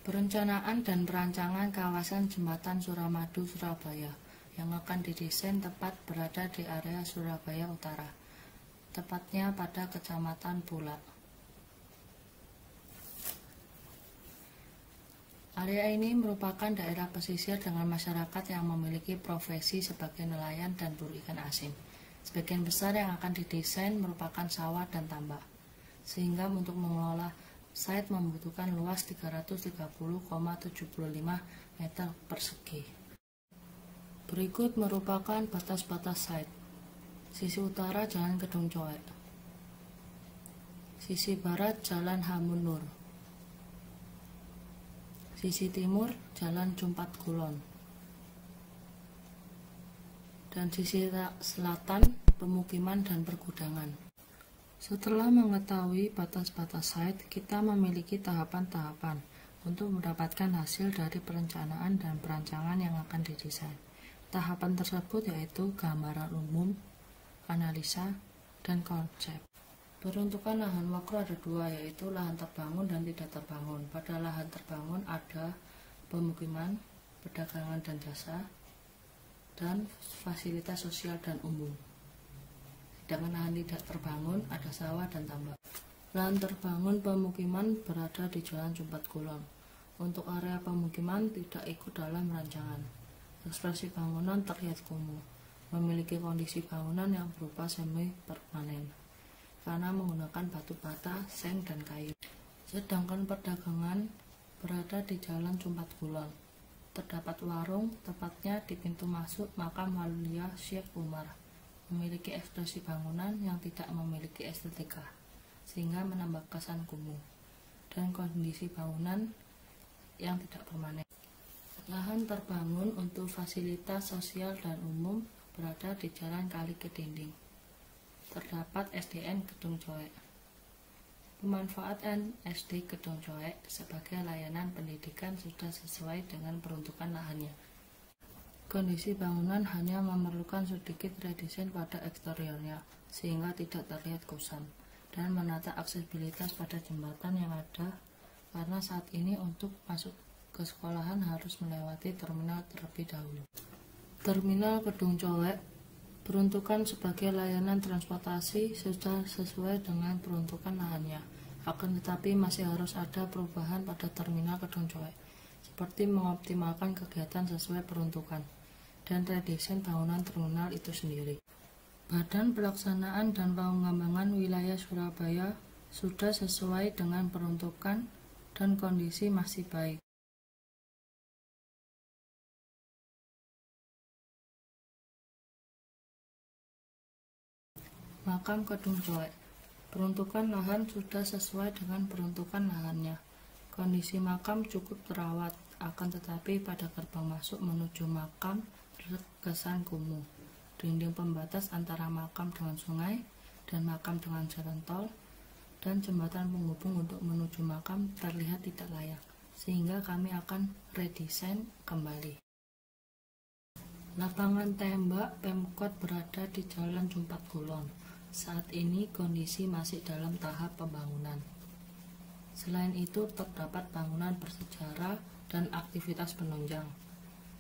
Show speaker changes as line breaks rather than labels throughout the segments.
Perencanaan dan perancangan kawasan Jembatan Suramadu Surabaya yang akan didesain tepat berada di area Surabaya Utara, tepatnya pada Kecamatan Bulak. Area ini merupakan daerah pesisir dengan masyarakat yang memiliki profesi sebagai nelayan dan buru ikan asin. Sebagian besar yang akan didesain merupakan sawah dan tambak, sehingga untuk mengelola site membutuhkan luas 330,75 meter persegi. Berikut merupakan batas-batas site. Sisi utara Jalan Kedung Coek, sisi barat Jalan Hamunur, sisi timur Jalan Cumpat Kulon, dan sisi selatan pemukiman dan pergudangan. Setelah mengetahui batas-batas site, kita memiliki tahapan-tahapan untuk mendapatkan hasil dari perencanaan dan perancangan yang akan didesain. Tahapan tersebut yaitu gambaran umum, analisa, dan konsep. Peruntukan lahan makro ada dua, yaitu lahan terbangun dan tidak terbangun. Pada lahan terbangun ada pemukiman, perdagangan dan jasa, dan fasilitas sosial dan umum. Sedangkan lahan tidak terbangun ada sawah dan tambak. Lahan terbangun pemukiman berada di Jalan Cumpat Kulon. Untuk area pemukiman tidak ikut dalam rancangan. Ekspresi bangunan terlihat kumuh, memiliki kondisi bangunan yang berupa semi permanen karena menggunakan batu bata, seng, dan kayu. Sedangkan perdagangan berada di Jalan Cumpat Kulon. Terdapat warung, tepatnya di pintu masuk makam Walulia Syekh Umar. Memiliki ekspresi bangunan yang tidak memiliki estetika, sehingga menambah kesan kumuh, dan kondisi bangunan yang tidak permanen. Lahan terbangun untuk fasilitas sosial dan umum berada di Jalan Kali Kedinding. Terdapat SDN Kedung Coek. Pemanfaatan SD Kedung Coek sebagai layanan pendidikan sudah sesuai dengan peruntukan lahannya. Kondisi bangunan hanya memerlukan sedikit redesain pada eksteriornya, sehingga tidak terlihat kusam, dan menata aksesibilitas pada jembatan yang ada, karena saat ini untuk masuk ke sekolahan harus melewati terminal terlebih dahulu. Terminal Kedung Coek peruntukan sebagai layanan transportasi sudah sesuai dengan peruntukan lahannya, akan tetapi masih harus ada perubahan pada terminal Kedung Coek, seperti mengoptimalkan kegiatan sesuai peruntukan dan redesain bangunan terminal itu sendiri. Badan Pelaksanaan dan Pengembangan Wilayah Surabaya sudah sesuai dengan peruntukan dan kondisi masih baik. Makam Kedung Coek. Peruntukan lahan sudah sesuai dengan peruntukan lahannya. Kondisi makam cukup terawat, akan tetapi pada gerbang masuk menuju makam terkesan kumuh. Dinding pembatas antara makam dengan sungai dan makam dengan jalan tol dan jembatan penghubung untuk menuju makam terlihat tidak layak, sehingga kami akan redesain kembali. Lapangan tembak Pemkot berada di Jalan Cumpat Kulon. Saat ini kondisi masih dalam tahap pembangunan. Selain itu terdapat bangunan bersejarah dan aktivitas penunjang.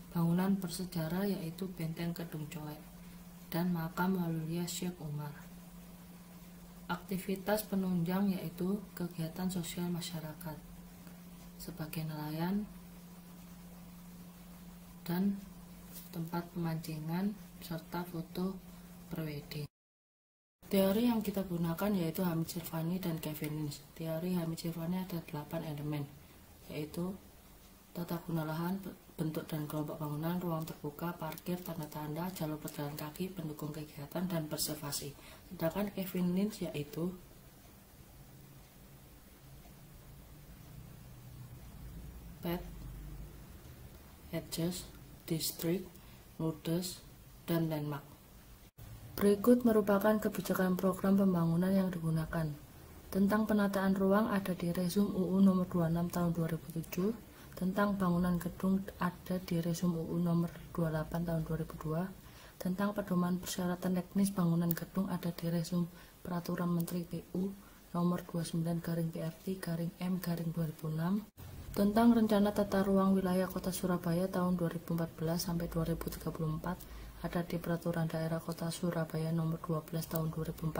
Bangunan bersejarah yaitu Benteng Kedung Coek dan makam Walulia Syekh Umar. Aktivitas penunjang yaitu kegiatan sosial masyarakat sebagai nelayan dan tempat pemancingan serta foto prewedding. Teori yang kita gunakan yaitu Hamid Sirvani dan Kevin Lynch. Teori Hamid Sirvani ada 8 elemen, yaitu tata guna lahan, bentuk dan kelompok bangunan, ruang terbuka, parkir, tanda-tanda, jalur pejalan kaki, pendukung kegiatan, dan preservasi. Sedangkan Kevin Lynch yaitu path, edges, district, nodes, dan landmark. Berikut merupakan kebijakan program pembangunan yang digunakan. Tentang penataan ruang ada di Resum UU nomor 26 tahun 2007. Tentang bangunan gedung ada di Resum UU nomor 28 tahun 2002. Tentang pedoman persyaratan teknis bangunan gedung ada di Resum Peraturan Menteri PU nomor 29/PRT/M/2006. tentang Rencana Tata Ruang Wilayah Kota Surabaya tahun 2014 sampai 2034 ada di Peraturan Daerah Kota Surabaya Nomor 12 tahun 2014.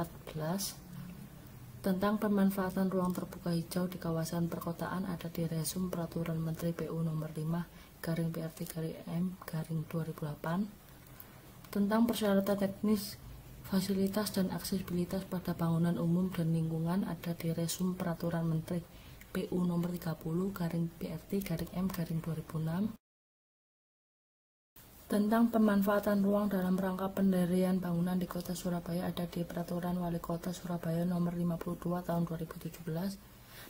Tentang pemanfaatan ruang terbuka hijau di kawasan perkotaan ada di Resum Peraturan Menteri PU Nomor 5/PRT/M/2008. Tentang persyaratan teknis, fasilitas dan aksesibilitas pada bangunan umum dan lingkungan ada di Resum Peraturan Menteri PU Nomor 30/PRT/M/2006. Tentang pemanfaatan ruang dalam rangka pendirian bangunan di Kota Surabaya ada di Peraturan Wali Kota Surabaya Nomor 52 tahun 2017.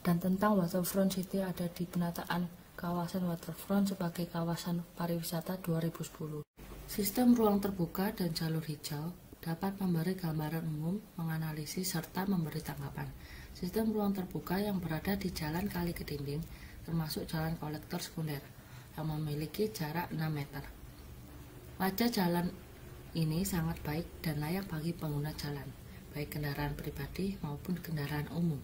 Dan tentang Waterfront City ada di Penataan Kawasan Waterfront sebagai kawasan pariwisata 2010. Sistem ruang terbuka dan jalur hijau dapat memberi gambaran umum, menganalisis, serta memberi tanggapan. Sistem ruang terbuka yang berada di Jalan Kali Kedinding, termasuk jalan kolektor sekunder, yang memiliki jarak 6 meter. Wajah jalan ini sangat baik dan layak bagi pengguna jalan, baik kendaraan pribadi maupun kendaraan umum.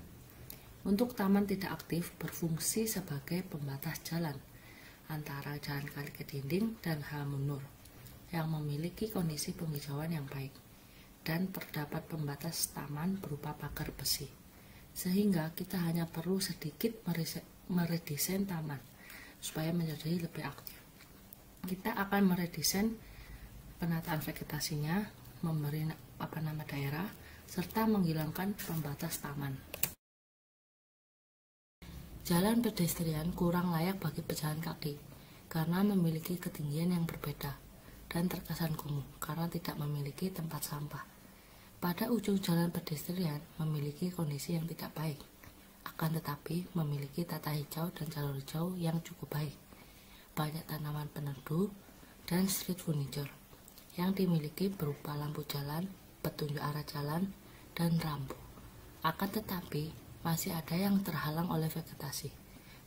Untuk taman tidak aktif berfungsi sebagai pembatas jalan antara Jalan Kali Kedinding dan Hamunur yang memiliki kondisi penghijauan yang baik, dan terdapat pembatas taman berupa pagar besi, sehingga kita hanya perlu sedikit meredesain taman supaya menjadi lebih aktif. Kita akan meredesain penataan vegetasinya, memberi nama daerah, serta menghilangkan pembatas taman. Jalan pedestrian kurang layak bagi pejalan kaki karena memiliki ketinggian yang berbeda dan terkesan kumuh karena tidak memiliki tempat sampah. Pada ujung jalan pedestrian memiliki kondisi yang tidak baik, akan tetapi memiliki tata hijau dan jalur hijau yang cukup baik. Banyak tanaman peneduh dan street furniture yang dimiliki berupa lampu jalan, petunjuk arah jalan, dan rambu. Akan tetapi masih ada yang terhalang oleh vegetasi,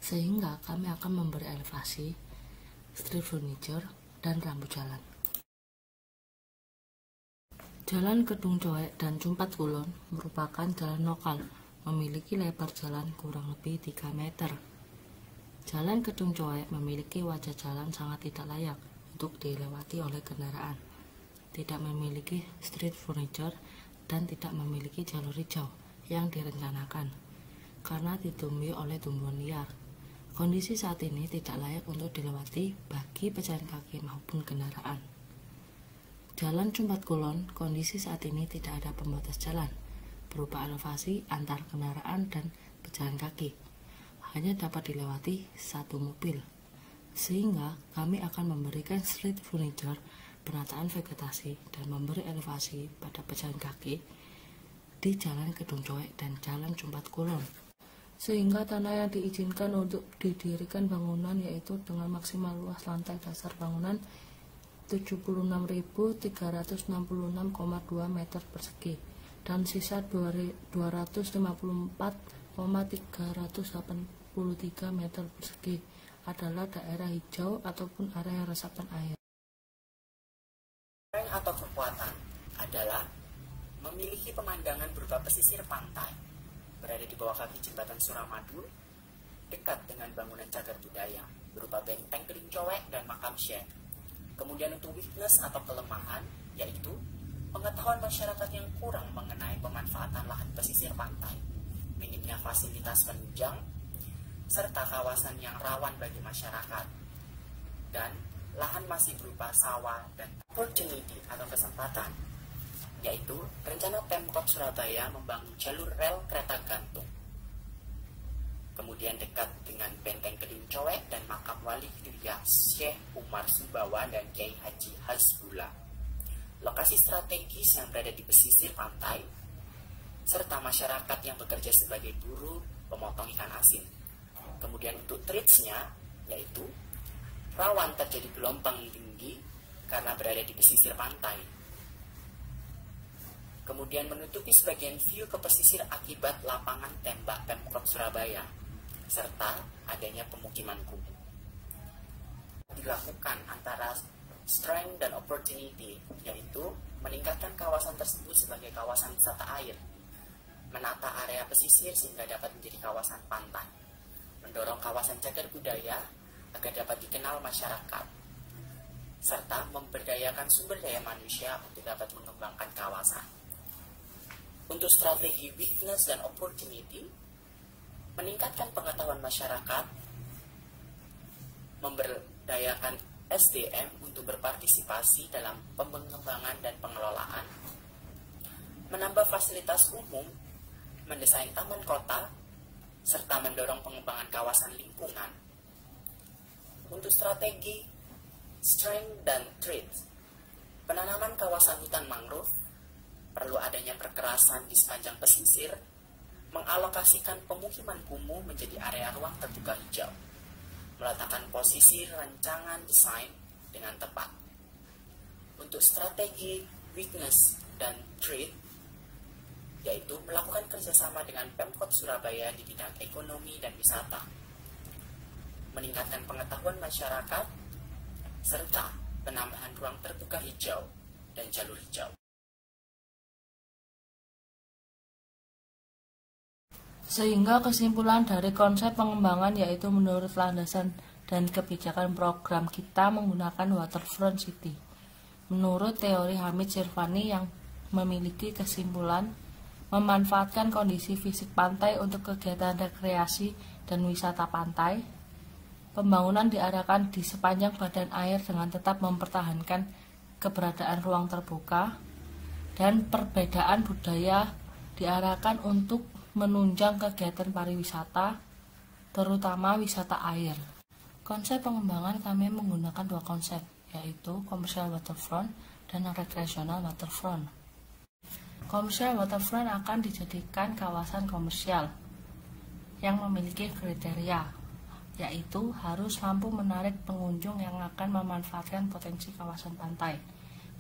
sehingga kami akan memberi elevasi, street furniture, dan rambu jalan. Jalan Kedung Coek dan Cumpat Kulon merupakan jalan lokal, memiliki lebar jalan kurang lebih 3 meter. Jalan Kedung Coek memiliki wajah jalan sangat tidak layak untuk dilewati oleh kendaraan, tidak memiliki street furniture, dan tidak memiliki jalur hijau yang direncanakan karena ditumbuhi oleh tumbuhan liar. Kondisi saat ini tidak layak untuk dilewati bagi pejalan kaki maupun kendaraan. Jalan Cumpat Kulon, kondisi saat ini tidak ada pembatas jalan berupa elevasi antar kendaraan dan pejalan kaki, hanya dapat dilewati satu mobil, sehingga kami akan memberikan street furniture, penataan vegetasi, dan memberi elevasi pada pejalan kaki di Jalan Kedung Coek dan Jalan Cumpat Kulon, sehingga tanah yang diizinkan untuk didirikan bangunan yaitu dengan maksimal luas lantai dasar bangunan 76.366,2 meter persegi dan sisa 254,383 meter persegi adalah daerah hijau ataupun area resapan air.
Atau kekuatan adalah memiliki pemandangan berupa pesisir pantai, berada di bawah kaki jembatan Suramadu, dekat dengan bangunan cagar budaya berupa benteng Kedung Coek dan makam Syekh. Kemudian untuk weakness atau kelemahan, yaitu pengetahuan masyarakat yang kurang mengenai pemanfaatan lahan pesisir pantai, minimnya fasilitas penunjang, serta kawasan yang rawan bagi masyarakat, dan lahan masih berupa sawah dan opportunity atau kesempatan, yaitu rencana Pemkot Surabaya membangun jalur rel kereta gantung. Kemudian dekat dengan benteng Kedung Coek dan makam Wali Hidayah Syekh Umar Sumbawa dan Kiai Haji Hasbullah. Lokasi strategis yang berada di pesisir pantai, serta masyarakat yang bekerja sebagai buruh pemotong ikan asin. Kemudian untuk threats-nya, yaitu rawan terjadi gelombang tinggi karena berada di pesisir pantai. Kemudian menutupi sebagian view ke pesisir akibat lapangan tembak Pemkot Surabaya, serta adanya pemukiman kumuh. Dilakukan antara strength dan opportunity, yaitu meningkatkan kawasan tersebut sebagai kawasan wisata air, menata area pesisir sehingga dapat menjadi kawasan pantai, mendorong kawasan cagar budaya agar dapat dikenal masyarakat, serta memberdayakan sumber daya manusia untuk dapat mengembangkan kawasan. Untuk strategi weakness dan opportunity, meningkatkan pengetahuan masyarakat, memberdayakan SDM untuk berpartisipasi dalam pengembangan dan pengelolaan, menambah fasilitas umum, mendesain taman kota, serta mendorong pengembangan kawasan lingkungan. Untuk strategi strength dan threat, penanaman kawasan hutan mangrove, perlu adanya perkerasan di sepanjang pesisir, mengalokasikan pemukiman kumuh menjadi area ruang terbuka hijau, meletakkan posisi rancangan desain dengan tepat. Untuk strategi weakness dan threat, yaitu melakukan kerjasama dengan Pemkot Surabaya di bidang ekonomi dan wisata, meningkatkan pengetahuan masyarakat, serta penambahan ruang terbuka hijau dan jalur hijau.
Sehingga kesimpulan dari konsep pengembangan yaitu menurut landasan dan kebijakan program kita menggunakan waterfront city. Menurut teori Hamid Sirvani yang memiliki kesimpulan memanfaatkan kondisi fisik pantai untuk kegiatan rekreasi dan wisata pantai, pembangunan diarahkan di sepanjang badan air dengan tetap mempertahankan keberadaan ruang terbuka, dan perbedaan budaya diarahkan untuk menunjang kegiatan pariwisata, terutama wisata air. Konsep pengembangan kami menggunakan dua konsep, yaitu commercial waterfront dan recreational waterfront. Commercial waterfront akan dijadikan kawasan komersial yang memiliki kriteria, yaitu harus mampu menarik pengunjung yang akan memanfaatkan potensi kawasan pantai.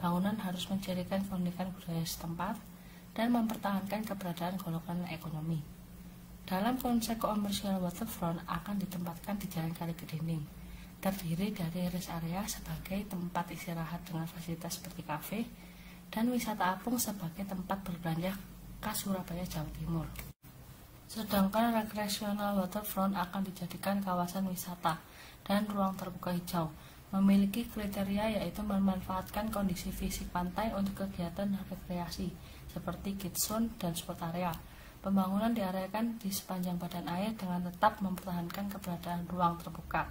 Bangunan harus mencirikan keunikan budaya setempat dan mempertahankan keberadaan golongan ekonomi. Dalam konsep komersial waterfront akan ditempatkan di Jalan Kali Kedinding, terdiri dari rest area sebagai tempat istirahat dengan fasilitas seperti kafe, dan wisata apung sebagai tempat berbelanja khas Surabaya, Jawa Timur. Sedangkan recreational waterfront akan dijadikan kawasan wisata dan ruang terbuka hijau, memiliki kriteria yaitu memanfaatkan kondisi fisik pantai untuk kegiatan rekreasi seperti kids zone dan sport area. Pembangunan diarahkan di sepanjang badan air dengan tetap mempertahankan keberadaan ruang terbuka,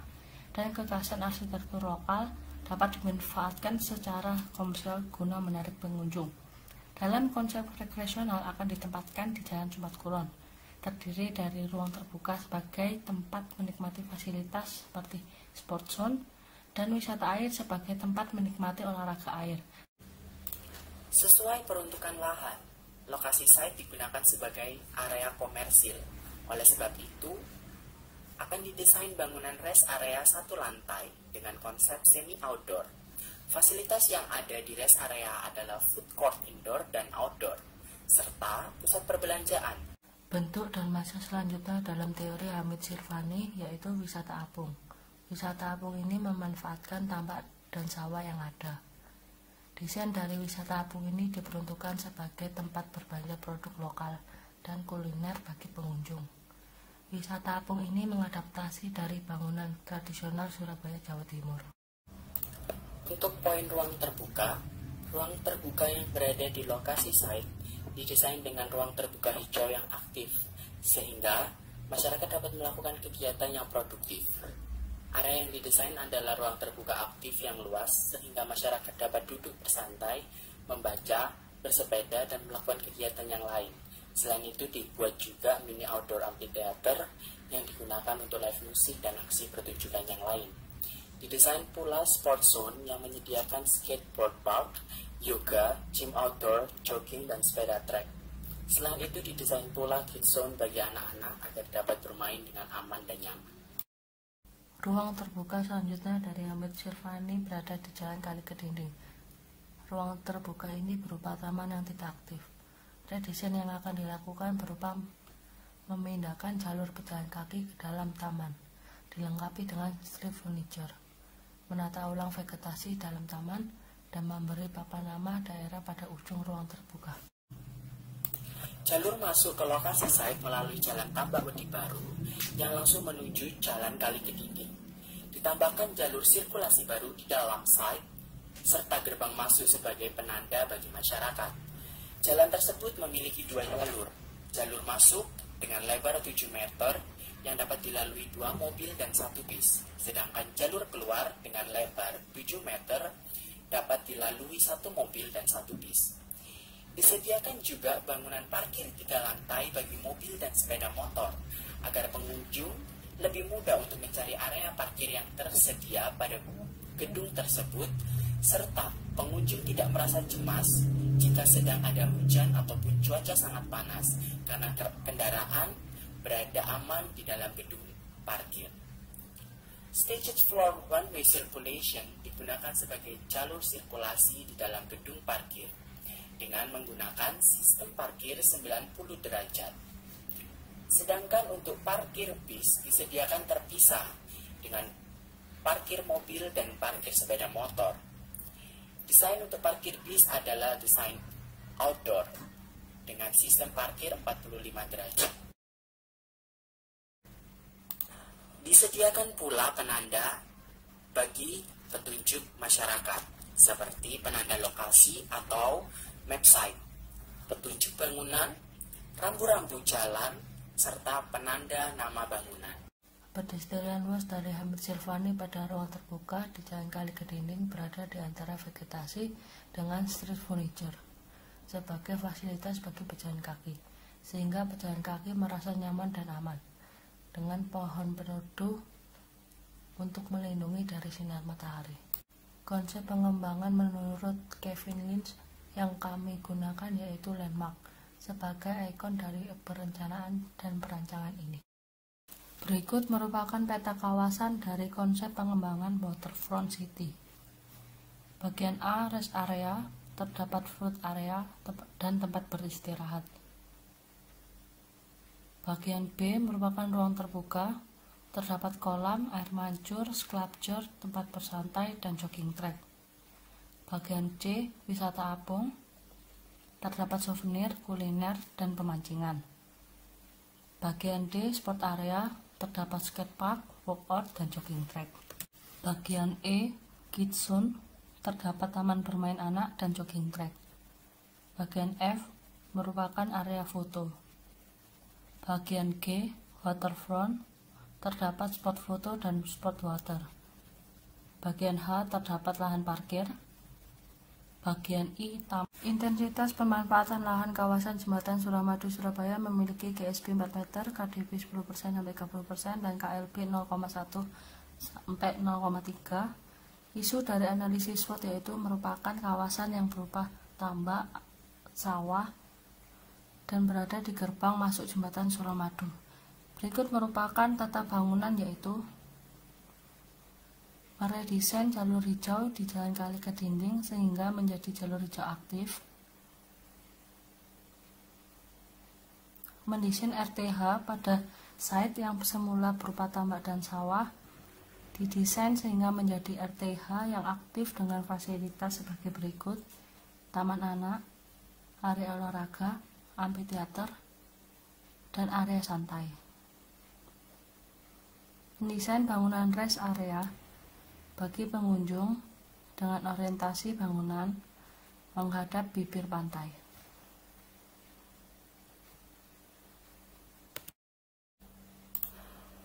dan kekhasan arsitektur lokal dapat dimanfaatkan secara komersial guna menarik pengunjung. Dalam konsep rekreasional akan ditempatkan di Jalan Jumat Kulon, terdiri dari ruang terbuka sebagai tempat menikmati fasilitas seperti sport zone, dan wisata air sebagai tempat menikmati olahraga air.
Sesuai peruntukan lahan, lokasi site digunakan sebagai area komersil. Oleh sebab itu, akan didesain bangunan rest area satu lantai dengan konsep semi-outdoor. Fasilitas yang ada di rest area adalah food court indoor dan outdoor, serta pusat perbelanjaan.
Bentuk dan masa selanjutnya dalam teori Hamid Sirvani yaitu wisata apung. Wisata apung ini memanfaatkan tambak dan sawah yang ada. Desain dari wisata apung ini diperuntukkan sebagai tempat berbelanja produk lokal dan kuliner bagi pengunjung. Wisata apung ini mengadaptasi dari bangunan tradisional Surabaya, Jawa Timur.
Untuk poin ruang terbuka yang berada di lokasi site didesain dengan ruang terbuka hijau yang aktif, sehingga masyarakat dapat melakukan kegiatan yang produktif. Area yang didesain adalah ruang terbuka aktif yang luas, sehingga masyarakat dapat duduk bersantai, membaca, bersepeda, dan melakukan kegiatan yang lain. Selain itu dibuat juga mini outdoor amphitheater yang digunakan untuk live musik dan aksi pertunjukan yang lain. Didesain pula sport zone yang menyediakan skateboard park, yoga, gym outdoor, jogging, dan sepeda trek. Selain itu didesain pula kids zone bagi anak-anak agar dapat bermain dengan aman dan nyaman.
Ruang terbuka selanjutnya dari Hamid Sirvani berada di Jalan Kali Kedinding. Ruang terbuka ini berupa taman yang tidak aktif. Redesain yang akan dilakukan berupa memindahkan jalur pejalan kaki ke dalam taman, dilengkapi dengan street furniture, menata ulang vegetasi dalam taman, dan memberi papan nama daerah pada ujung ruang terbuka.
Jalur masuk ke lokasi site melalui Jalan Tambak Wedi Baru yang langsung menuju menuju jalan kali ke dinding. Ditambahkan jalur sirkulasi baru di dalam site, serta gerbang masuk sebagai penanda bagi masyarakat. Jalan tersebut memiliki dua jalur. Jalur masuk dengan lebar 7 meter yang dapat dilalui 2 mobil dan 1 bis. Sedangkan jalur keluar dengan lebar 7 meter dapat dilalui 1 mobil dan 1 bis. Disediakan juga bangunan parkir 3 lantai bagi mobil dan sepeda motor, agar pengunjung lebih mudah untuk mencari area parkir yang tersedia pada gedung tersebut, serta pengunjung tidak merasa cemas jika sedang ada hujan ataupun cuaca sangat panas karena kendaraan berada aman di dalam gedung parkir. Staged floor one-way circulation digunakan sebagai jalur sirkulasi di dalam gedung parkir dengan menggunakan sistem parkir 90 derajat. Sedangkan untuk parkir bis disediakan terpisah dengan parkir mobil dan parkir sepeda motor. Desain untuk parkir bis adalah desain outdoor dengan sistem parkir 45 derajat. Disediakan pula penanda bagi petunjuk masyarakat, seperti penanda lokasi atau map site, petunjuk bangunan, rambu-rambu jalan, serta penanda nama bangunan.
Pedestrian luas dari Hamid Silvani pada ruang terbuka di Jalan Kali Kedinding berada di antara vegetasi dengan street furniture sebagai fasilitas bagi pejalan kaki, sehingga pejalan kaki merasa nyaman dan aman, dengan pohon peneduh untuk melindungi dari sinar matahari. Konsep pengembangan menurut Kevin Lynch yang kami gunakan yaitu landmark sebagai ikon dari perencanaan dan perancangan ini. Berikut merupakan peta kawasan dari konsep pengembangan Waterfront City. Bagian A, rest area, terdapat food area dan tempat beristirahat. Bagian B merupakan ruang terbuka, terdapat kolam, air mancur, sculpture, tempat bersantai, dan jogging track. Bagian C, wisata apung, terdapat souvenir, kuliner, dan pemancingan. Bagian D, sport area, terdapat skatepark, workout, dan jogging track. Bagian E, kids zone, terdapat taman bermain anak dan jogging track. Bagian F merupakan area foto. Bagian G, waterfront, terdapat spot foto dan spot water. Bagian H terdapat lahan parkir. Bagian I, intensitas pemanfaatan lahan kawasan Jembatan Suramadu Surabaya memiliki GSP 4 meter, KDP 10% sampai 30%, dan KLB 0,1 sampai 0,3. Isu dari analisis SWOT yaitu merupakan kawasan yang berupa tambak, sawah, dan berada di gerbang masuk Jembatan Suramadu. Berikut merupakan tata bangunan yaitu meredesain jalur hijau di Jalan Kali Kedinding sehingga menjadi jalur hijau aktif. Mendesain RTH pada site yang semula berupa tambak dan sawah didesain sehingga menjadi RTH yang aktif dengan fasilitas sebagai berikut: taman anak, area olahraga, amphitheater, dan area santai. Mendesain bangunan rest area bagi pengunjung dengan orientasi bangunan menghadap bibir pantai.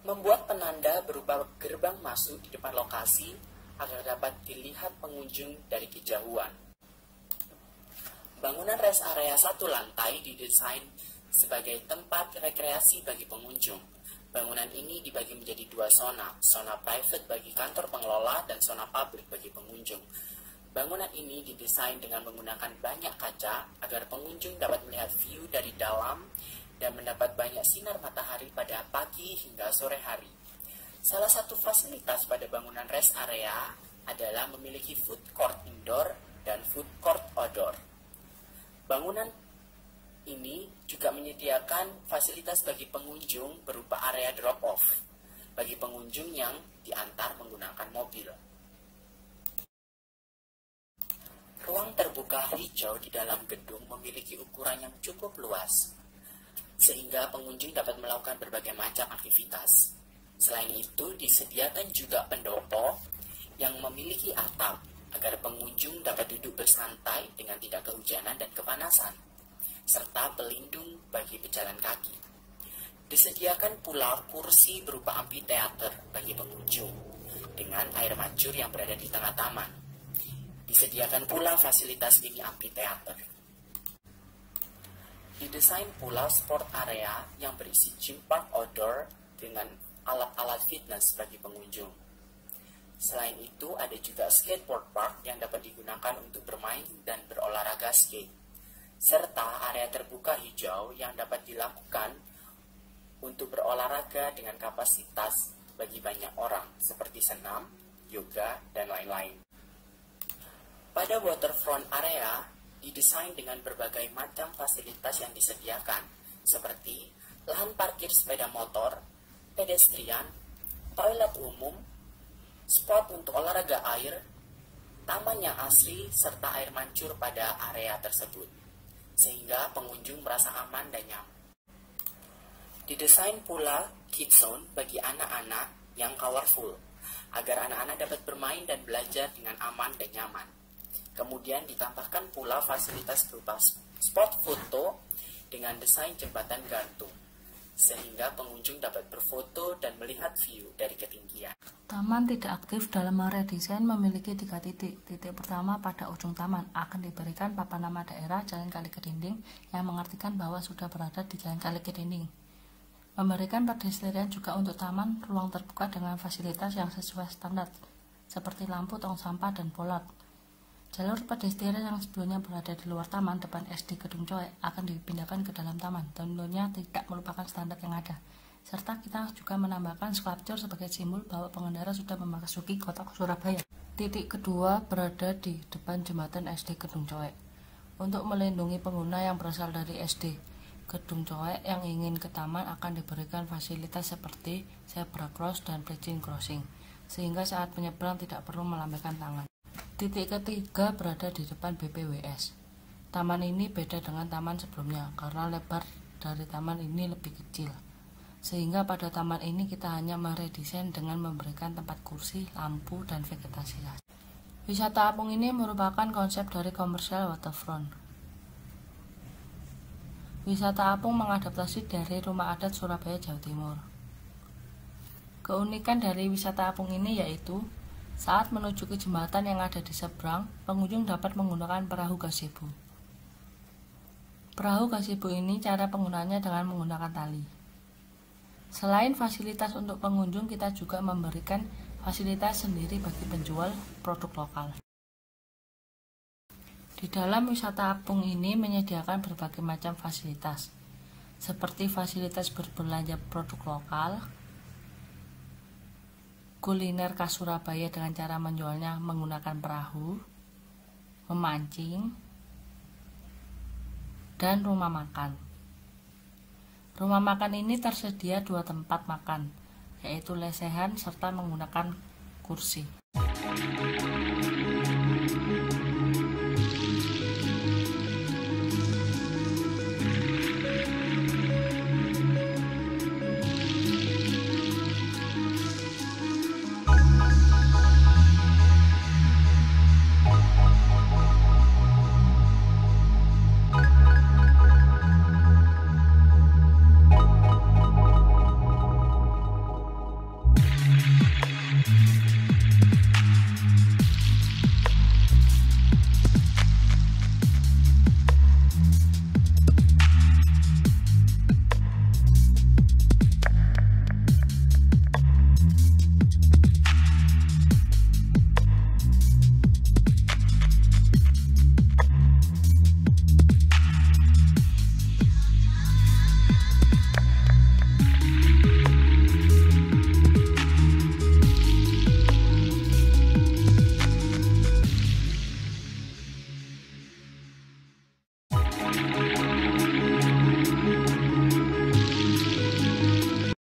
Membuat penanda berupa gerbang masuk di depan lokasi agar dapat dilihat pengunjung dari kejauhan. Bangunan rest area 1 lantai didesain sebagai tempat rekreasi bagi pengunjung. Bangunan ini dibagi menjadi 2 zona private bagi kantor pengelola dan zona publik bagi pengunjung. Bangunan ini didesain dengan menggunakan banyak kaca agar pengunjung dapat melihat view dari dalam dan mendapat banyak sinar matahari pada pagi hingga sore hari. Salah satu fasilitas pada bangunan rest area adalah memiliki food court indoor dan food court outdoor. Bangunan ini juga menyediakan fasilitas bagi pengunjung berupa area drop-off bagi pengunjung yang diantar menggunakan mobil. Ruang terbuka hijau di dalam gedung memiliki ukuran yang cukup luas, sehingga pengunjung dapat melakukan berbagai macam aktivitas. Selain itu, disediakan juga pendopo yang memiliki atap agar pengunjung dapat duduk bersantai dengan tidak kehujanan dan kepanasan, serta pelindung bagi pejalan kaki. Disediakan pula kursi berupa amphitheater bagi pengunjung dengan air mancur yang berada di tengah taman. Disediakan pula fasilitas mini amphitheater. Didesain pula sport area yang berisi gym park outdoor dengan alat-alat fitness bagi pengunjung. Selain itu, ada juga skateboard park yang dapat digunakan untuk bermain dan berolahraga skate, serta area terbuka hijau yang dapat dilakukan untuk berolahraga dengan kapasitas bagi banyak orang, seperti senam, yoga, dan lain-lain. Pada waterfront area, didesain dengan berbagai macam fasilitas yang disediakan, seperti lahan parkir sepeda motor, pedestrian, toilet umum, spot untuk olahraga air, taman yang asri, serta air mancur pada area tersebut, sehingga pengunjung merasa aman dan nyaman. Didesain pula kids zone bagi anak-anak yang colorful, agar anak-anak dapat bermain dan belajar dengan aman dan nyaman. Kemudian ditambahkan pula fasilitas berupa spot foto dengan desain jembatan gantung, sehingga pengunjung dapat berfoto dan melihat view dari ketinggian.
Taman tidak aktif dalam area desain memiliki 3 titik. Titik pertama pada ujung taman akan diberikan papan nama daerah Jalan Kali Kedinding yang mengartikan bahwa sudah berada di Jalan Kali Kedinding. Memberikan pedestrian juga untuk taman ruang terbuka dengan fasilitas yang sesuai standar, seperti lampu, tong sampah, dan bolart. Jalur pedestrian yang sebelumnya berada di luar taman depan SD Gedung Coek akan dipindahkan ke dalam taman, tentunya tidak melupakan standar yang ada. Serta kita juga menambahkan skulptur sebagai simbol bahwa pengendara sudah memasuki kota Surabaya. Titik kedua berada di depan jembatan SD Gedung Coek. Untuk melindungi pengguna yang berasal dari SD Gedung Coek yang ingin ke taman akan diberikan fasilitas seperti zebra cross dan bridging crossing, sehingga saat menyeberang tidak perlu melambaikan tangan. Titik ketiga berada di depan BPWS. Taman ini beda dengan taman sebelumnya karena lebar dari taman ini lebih kecil, sehingga pada taman ini kita hanya meredesain dengan memberikan tempat kursi, lampu, dan vegetasi. Wisata apung ini merupakan konsep dari komersial waterfront. Wisata apung mengadaptasi dari rumah adat Surabaya, Jawa Timur. Keunikan dari wisata apung ini yaitu saat menuju ke jembatan yang ada di seberang, pengunjung dapat menggunakan perahu gazebo. Perahu gazebo ini cara penggunaannya dengan menggunakan tali. Selain fasilitas untuk pengunjung, kita juga memberikan fasilitas sendiri bagi penjual produk lokal. Di dalam wisata apung ini menyediakan berbagai macam fasilitas, seperti fasilitas berbelanja produk lokal, kuliner khas Surabaya dengan cara menjualnya menggunakan perahu, memancing, dan rumah makan. Rumah makan ini tersedia 2 tempat makan, yaitu lesehan serta menggunakan kursi.